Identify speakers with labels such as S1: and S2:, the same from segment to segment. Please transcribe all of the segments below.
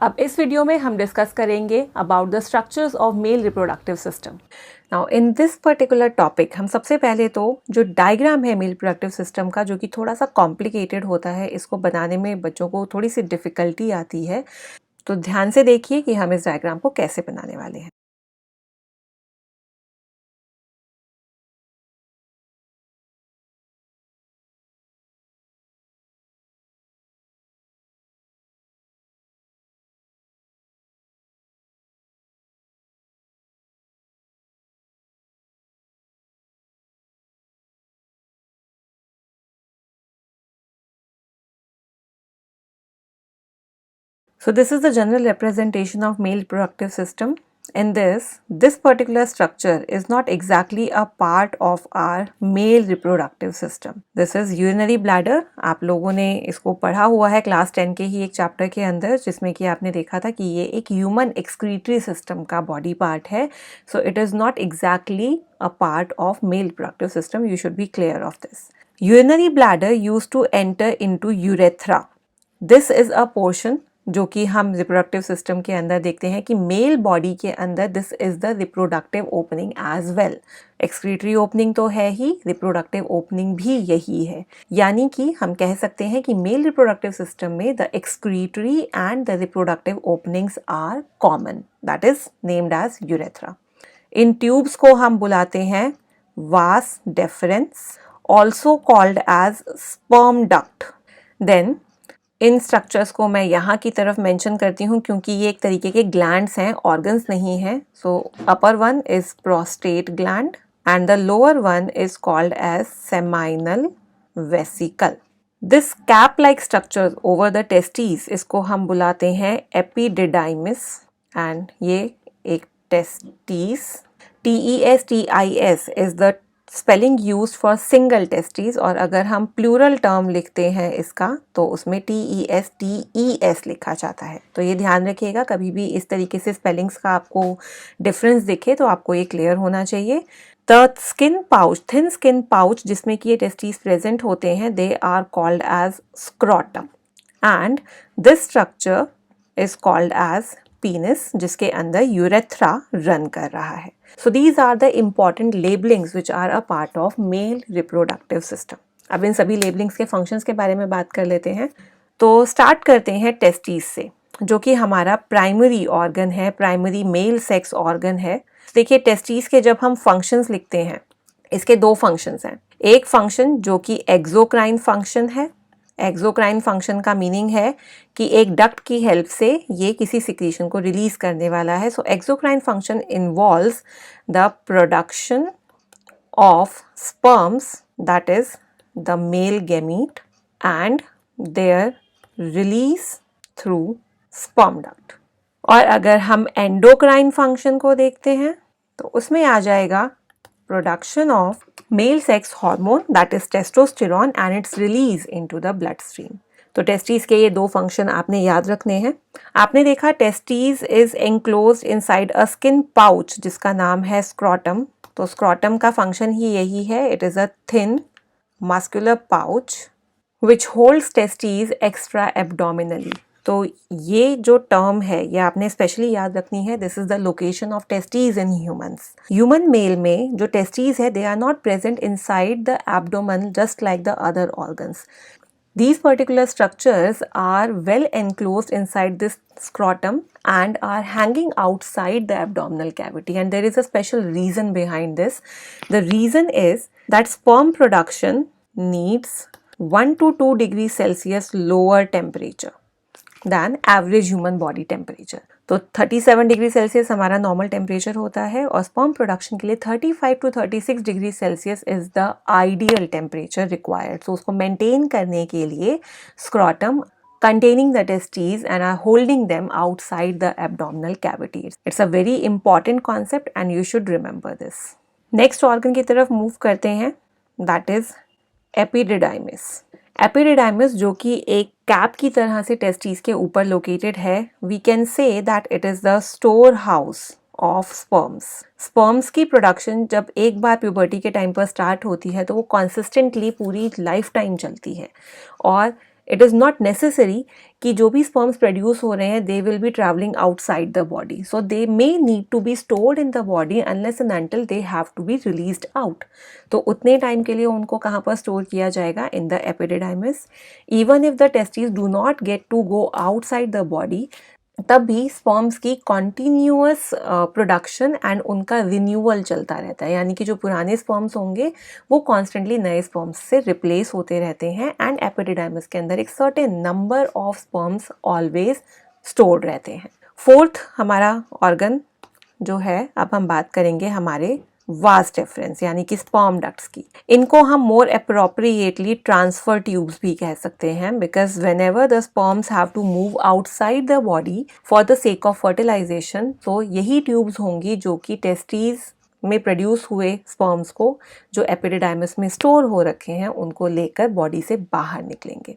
S1: अब इस वीडियो में हम डिस्कस करेंगे about the structures of male reproductive system. Now in this particular topic हम सबसे पहले तो जो डायग्राम है मेल रिप्रोडक्टिव सिस्टम का, जो कि थोड़ा सा कॉम्प्लिकेटेड होता है, इसको बनाने में बच्चों को थोड़ी सी डिफ़िकल्टी आती है, तो ध्यान से देखिए कि हम इस डायग्राम को कैसे बनाने वाले हैं। So this is the general representation of male reproductive system. In this particular structure is not exactly a part of our male reproductive system. This is urinary bladder. आप लोगों ने इसको पढ़ा हुआ है क्लास 10 के ही एक चैप्टर के अंदर, जिसमें कि आपने देखा था कि ये एक ह्यूमन एक्सक्रीटरी सिस्टम का बॉडी पार्ट है. So it is not exactly a part of male reproductive system. You should be clear of this. Urinary bladder used to enter into urethra. This is a portion जो कि हम reproductive system के अंदर देखते हैं कि mail body के अंदर this is the reproductive opening as well. Excretory opening तो है ही, रिप्रोडक्टिव ओपनिंग भी यही है. यानी कि हम कह सकते हैं कि मेल रिप्रोडक्टिव सिस्टम में the excretory and the reproductive openings are common, that is named as urethra. इन ट्यूब्स को हम बुलाते हैं vas deferens, also called as sperm duct. Then इन स्ट्रक्चर्स को मैं यहाँ की तरफ मेंशन करती हूँ क्योंकि ये एक तरीके के ग्लैंड्स हैं, ऑर्गन्स नहीं हैं. So upper one is prostate gland and the lower one is called as seminal vesicle. This cap like structure over the testis, इसको हम बुलाते हैं एपिडिडाइमिस. एंड ये एक testis, TESTIS is the spelling used for single testis, और अगर हम plural term लिखते हैं इसका तो उसमें TESTES लिखा जाता है. तो ये ध्यान रखिएगा, कभी भी इस तरीके से स्पेलिंग्स का आपको डिफरेंस दिखे तो आपको ये क्लियर होना चाहिए. The skin pouch, thin skin pouch जिसमें कि ये टेस्टिस प्रेजेंट होते हैं, they are called as scrotum. And this structure is called as penis, जिसके अंदर यूरेथ्रा रन कर रहा है. So these are the important labelings which are a part of male reproductive system. अब इन सभी labelings के functions के बारे में बात कर लेते हैं. तो start करते हैं testes से, जो कि हमारा primary organ है, primary male sex organ है. देखिए testes के जब हम functions लिखते हैं, इसके दो functions हैं. एक function जो कि exocrine function है. एक्सोक्राइन फंक्शन का मीनिंग है कि एक डक्ट की हेल्प से ये किसी सिक्रीशन को रिलीज करने वाला है. So exocrine function involves the production of sperms, that is the male gamete, and their release through sperm duct. और अगर हम एंडोक्राइन फंक्शन को देखते हैं तो उसमें आ जाएगा production of male sex hormone, that is testosterone, and its release into the bloodstream. तो टेस्टिस के ये दो फंक्शन आपने याद रखने हैं. आपने देखा testis is enclosed inside a skin pouch जिसका नाम है स्क्रोटम. तो स्क्रोटम का फंक्शन ही यही है. It is a thin muscular pouch which holds testis extra abdominally. तो ये जो टर्म है ये आपने स्पेशली याद रखनी है. This is the location of testes in humans. Human male में जो टेस्टीज है they are not present inside the abdomen just like the other organs. These particular structures are well enclosed inside this scrotum and are hanging outside the abdominal cavity, and there is a special reason behind this. The reason is that sperm production needs 1 to 2 degrees Celsius lower temperature than average human body temperature. तो 37 degree Celsius हमारा normal temperature होता है और sperm production के लिए 35 to 36 degree Celsius is the ideal temperature required. तो उसको maintain करने के लिए scrotum containing the testes and are holding them outside the abdominal cavity. It's a very important concept and you should remember this. Next organ की तरफ move करते हैं, that is epididymis. Epididymis जो कि एक कैप की तरह से टेस्टिस के ऊपर लोकेटेड है, we can say that it is the storehouse of sperms. Sperms की प्रोडक्शन जब एक बार प्यूबर्टी के टाइम पर स्टार्ट होती है तो वो कॉन्सिस्टेंटली पूरी लाइफ टाइम चलती है, और इट इज़ नॉट नेसेसरी कि जो भी स्पर्म्स प्रोड्यूस हो रहे हैं they will be travelling outside the body, so they may need to be stored in the body unless and until they have to be released out. तो उतने time के लिए उनको कहाँ पर स्टोर किया जाएगा? In the epididymis. Even if the testis do not get to go outside the body, तब भी स्पर्म्स की कॉन्टीन्यूअस प्रोडक्शन एंड उनका रिन्यूअल चलता रहता है, यानी कि जो पुराने स्पर्म्स होंगे वो कॉन्स्टेंटली नए स्पर्म्स से रिप्लेस होते रहते हैं एंड एपिडिडाइमिस के अंदर एक certain number of sperms always stored रहते हैं। फोर्थ हमारा ऑर्गन जो है, अब हम बात करेंगे हमारे वास डिफरेंस यानी कि स्पर्म डक्ट्स की। इनको हम मोर अप्रोप्रिएटली ट्रांसफर ट्यूब्स भी कह सकते हैं, because whenever the sperms have to move outside the body for the sake of fertilisation, तो यही ट्यूब्स होंगी जो कि टेस्टीज में प्रोड्यूस हुए स्पर्म्स को जो एपिडिडाइमिस में स्टोर हो रखे हैं उनको लेकर बॉडी से बाहर निकलेंगे।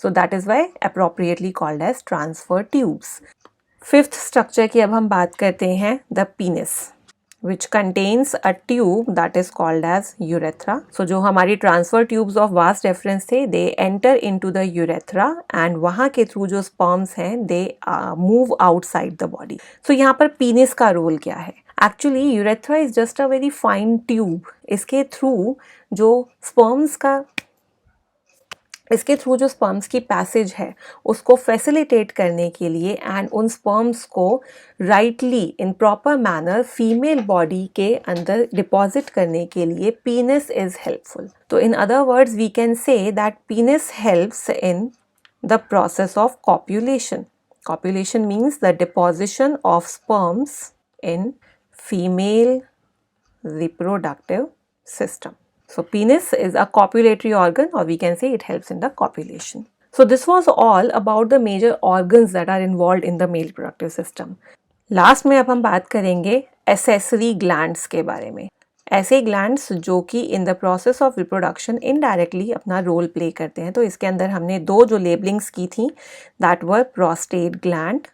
S1: So that is why appropriately called as transfer tubes. Fifth structure की अब हम बात करते हैं the penis, which contains a tube that is called as urethra. So जो हमारी transfer tubes of vas deferens थे, they enter into the urethra and वहाँ के through जो sperms हैं they move outside the body. So यहाँ पर penis का role क्या है? Actually urethra is just a very fine tube. इसके through जो स्पर्म्स की पैसेज है उसको फैसिलिटेट करने के लिए एंड उन स्पर्म्स को rightly in proper manner female body के अंदर डिपॉजिट करने के लिए पीनिस इज हेल्पफुल। तो in other words we can say that penis helps in the process of copulation. Copulation means the deposition of sperms in female reproductive system. So penis is a copulatory organ, or we can say it helps in the copulation. So this was all about the major organs that are involved in the male reproductive system. Last में अब हम बात करेंगे accessory glands के बारे में। ऐसे glands जो कि इन the process of reproduction indirectly अपना रोल प्ले करते हैं। तो इसके अंदर हमने दो जो लेबलिंग्स की थी, that were prostate gland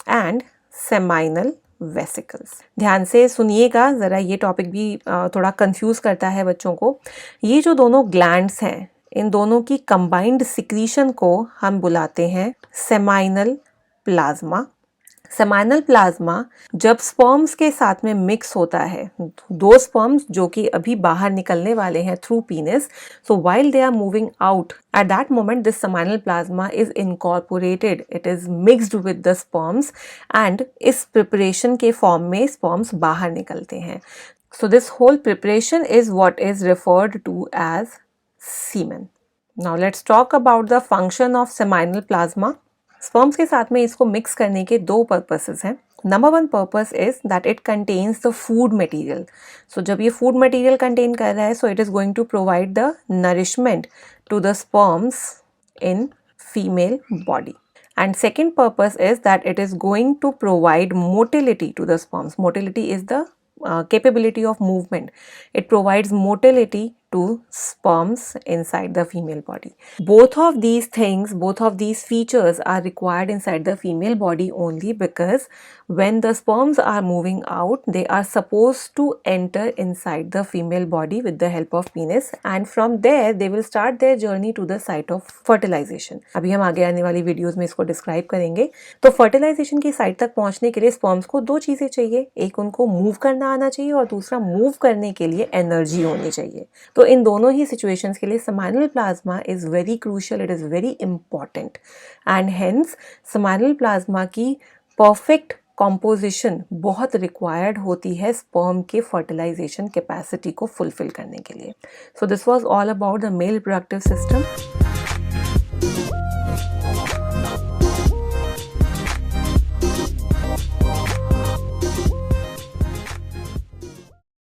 S1: and seminal vesicles. ध्यान से सुनिएगा ज़रा, ये टॉपिक भी थोड़ा कंफ्यूज करता है बच्चों को। ये जो दोनों ग्लैंड्स हैं इन दोनों की कंबाइंड सिक्रीशन को हम बुलाते हैं सेमाइनल प्लाज्मा। सेमाइनल प्लाज्मा जब स्पर्म्स के साथ में मिक्स होता है, दो स्पर्म्स जो कि अभी बाहर निकलने वाले हैं through penis, so while they are moving out at that moment this seminal plasma is incorporated, it is mixed with the sperms and इस प्रिपरेशन के फॉर्म में स्पर्म्स बाहर निकलते हैं। So this whole preparation is what is referred to as semen. Now let's talk about the function of seminal plasma. Sperms के साथ में इसको मिक्स करने के दो पर्पसेस हैं। Number one purpose is that it contains the food material. So जब ये फूड मटेरियल कंटेन कर रहा है, so it is going to provide the nourishment to the sperms in female body. And second purpose is that it is going to provide motility to the sperms. Motility is the capability of movement. It provides motility to sperms inside the female body. Both of these things, both of these features are required inside the female body only because when the sperms are moving out, they are supposed to enter inside the female body with the help of penis, and from there they will start their journey to the site of fertilization. अभी हम आगे आने वाली videos में इसको describe करेंगे। तो fertilisation की साइट तक पहुंचने के लिए स्पर्म्स को दो चीजें चाहिए, एक उनको मूव करना आना चाहिए और दूसरा मूव करने के लिए एनर्जी होनी चाहिए। तो इन दोनों ही सिचुएशंस के लिए seminal plasma is very crucial, it is very important and hence seminal plasma की परफेक्ट कॉम्पोजिशन बहुत रिक्वायर्ड होती है स्पर्म के फर्टिलाइजेशन कैपेसिटी को फुलफिल करने के लिए। So this was all about the mail reproductive system.